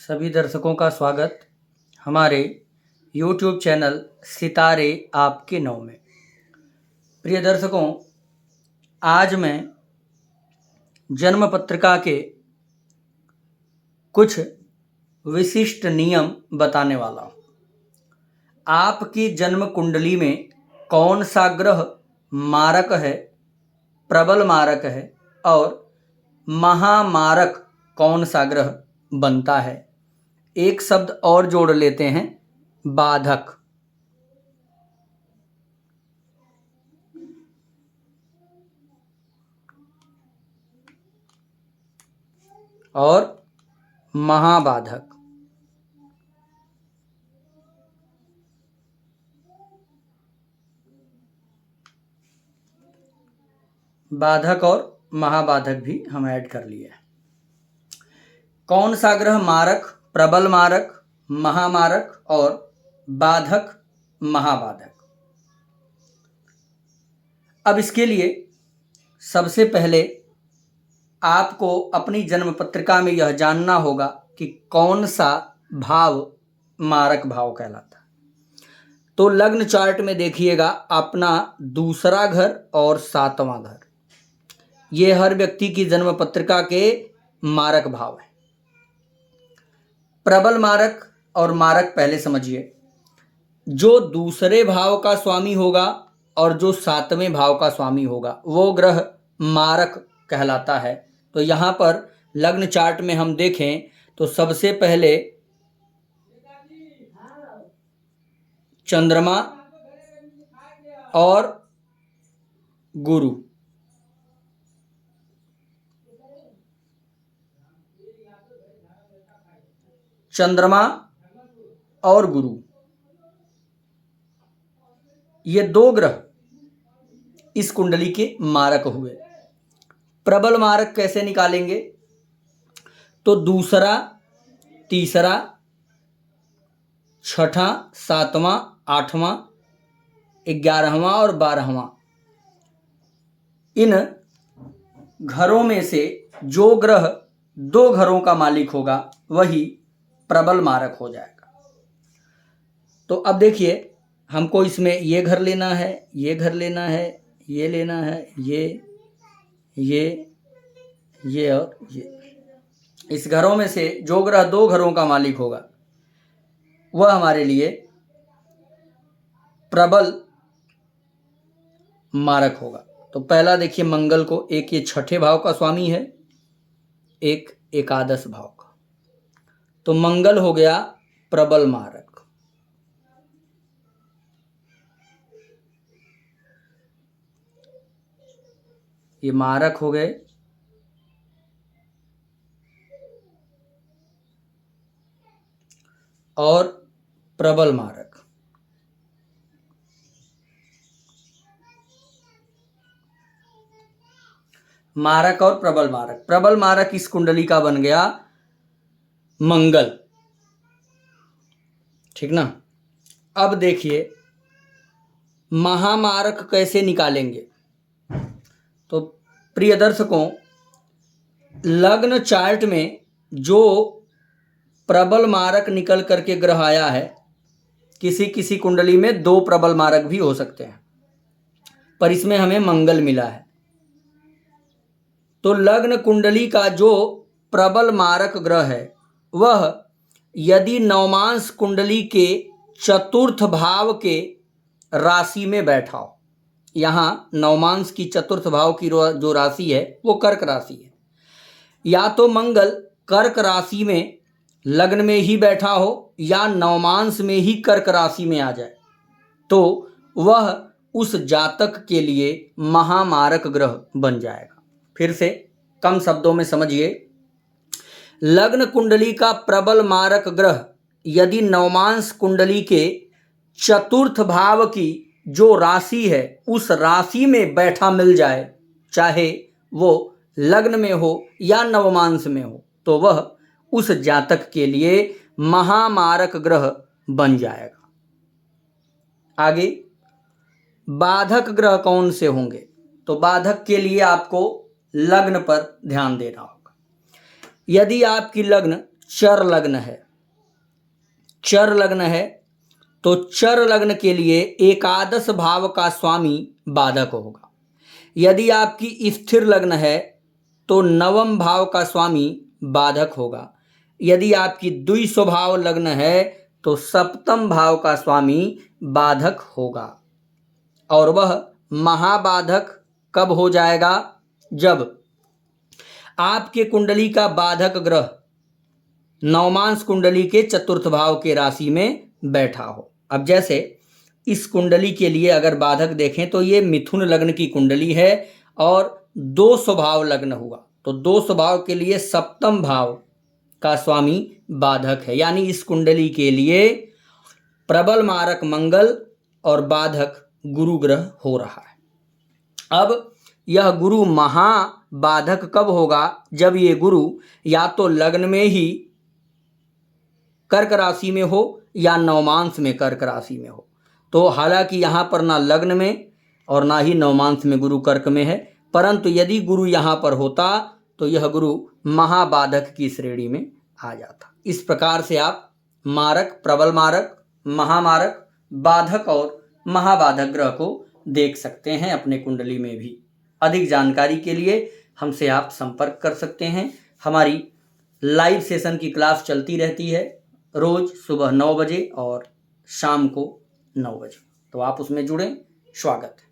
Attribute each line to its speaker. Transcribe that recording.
Speaker 1: सभी दर्शकों का स्वागत हमारे YouTube चैनल सितारे आपके नौ में। प्रिय दर्शकों, आज मैं जन्म पत्रिका के कुछ विशिष्ट नियम बताने वाला हूँ। आपकी जन्म कुंडली में कौन सा ग्रह मारक है, प्रबल मारक है और महामारक कौन सा ग्रह बनता है। एक शब्द और जोड़ लेते हैं, बाधक। और महाबाधक। बाधक और महाबाधक भी हम ऐड कर लिए हैं। कौन सा ग्रह मारक, प्रबल मारक, महामारक और बाधक महाबाधक। अब इसके लिए सबसे पहले आपको अपनी जन्म पत्रिका में यह जानना होगा कि कौन सा भाव मारक भाव कहलाता है। तो लग्न चार्ट में देखिएगा अपना दूसरा घर और सातवां घर, ये हर व्यक्ति की जन्म पत्रिका के मारक भाव है। प्रबल मारक और मारक पहले समझिए। जो दूसरे भाव का स्वामी होगा और जो सातवें भाव का स्वामी होगा वो ग्रह मारक कहलाता है। तो यहाँ पर लग्न चार्ट में हम देखें तो सबसे पहले चंद्रमा और गुरु, चंद्रमा और गुरु, ये दो ग्रह इस कुंडली के मारक हुए। प्रबल मारक कैसे निकालेंगे? तो दूसरा, तीसरा, छठा, सातवां, आठवां, 11वां और 12वां, इन घरों में से जो ग्रह दो घरों का मालिक होगा वही प्रबल मारक हो जाएगा। तो अब देखिए, हमको इसमें ये घर लेना है, ये घर लेना है, ये लेना है, ये और ये। इस घरों में से जो ग्रह दो घरों का मालिक होगा वह हमारे लिए प्रबल मारक होगा। तो पहला देखिए मंगल को, एक ये छठे भाव का स्वामी है, एक एकादश भाव का। तो मंगल हो गया प्रबल मारक। ये मारक हो गए। और प्रबल मारक। मारक और प्रबल मारक। प्रबल मारक इस कुंडली का बन गया मंगल, ठीक ना। अब देखिए महामारक कैसे निकालेंगे। तो प्रिय दर्शकों, लग्न चार्ट में जो प्रबल मारक निकल करके ग्रह आया है, किसी किसी कुंडली में दो प्रबल मारक भी हो सकते हैं, पर इसमें हमें मंगल मिला है। तो लग्न कुंडली का जो प्रबल मारक ग्रह है वह यदि नवमांश कुंडली के चतुर्थ भाव के राशि में बैठा हो, यहाँ नवमांश की चतुर्थ भाव की जो राशि है वो कर्क राशि है, या तो मंगल कर्क राशि में लग्न में ही बैठा हो या नवमांश में ही कर्क राशि में आ जाए, तो वह उस जातक के लिए महामारक ग्रह बन जाएगा। फिर से कम शब्दों में समझिए, लग्न कुंडली का प्रबल मारक ग्रह यदि नवमांश कुंडली के चतुर्थ भाव की जो राशि है उस राशि में बैठा मिल जाए, चाहे वो लग्न में हो या नवमांश में हो, तो वह उस जातक के लिए महामारक ग्रह बन जाएगा। आगे बाधक ग्रह कौन से होंगे? तो बाधक के लिए आपको लग्न पर ध्यान देना होगा। यदि आपकी लग्न चर लग्न है, चर लग्न है तो चर लग्न के लिए एकादश भाव का स्वामी बाधक होगा। यदि आपकी स्थिर लग्न है तो नवम भाव का स्वामी बाधक होगा। यदि आपकी द्विस्वभाव लग्न है तो सप्तम भाव का स्वामी बाधक होगा। और वह महाबाधक कब हो जाएगा? जब आपके कुंडली का बाधक ग्रह नवमांश कुंडली के चतुर्थ भाव के राशि में बैठा हो। अब जैसे इस कुंडली के लिए अगर बाधक देखें तो ये मिथुन लग्न की कुंडली है और दो स्वभाव लग्न हुआ, तो दो स्वभाव के लिए सप्तम भाव का स्वामी बाधक है। यानी इस कुंडली के लिए प्रबल मारक मंगल और बाधक गुरु ग्रह हो रहा है। अब यह गुरु महाबाधक कब होगा? जब ये गुरु या तो लग्न में ही कर्क राशि में हो या नवमांश में कर्क राशि में हो। तो हालांकि यहाँ पर ना लग्न में और ना ही नवमांश में गुरु कर्क में है, परंतु यदि गुरु यहाँ पर होता तो यह गुरु महाबाधक की श्रेणी में आ जाता। इस प्रकार से आप मारक, प्रबल मारक, महामारक, बाधक और महाबाधक ग्रह को देख सकते हैं अपने कुंडली में भी। अधिक जानकारी के लिए हमसे आप संपर्क कर सकते हैं। हमारी लाइव सेशन की क्लास चलती रहती है रोज़ सुबह 9 बजे और शाम को 9 बजे, तो आप उसमें जुड़ें। स्वागत है।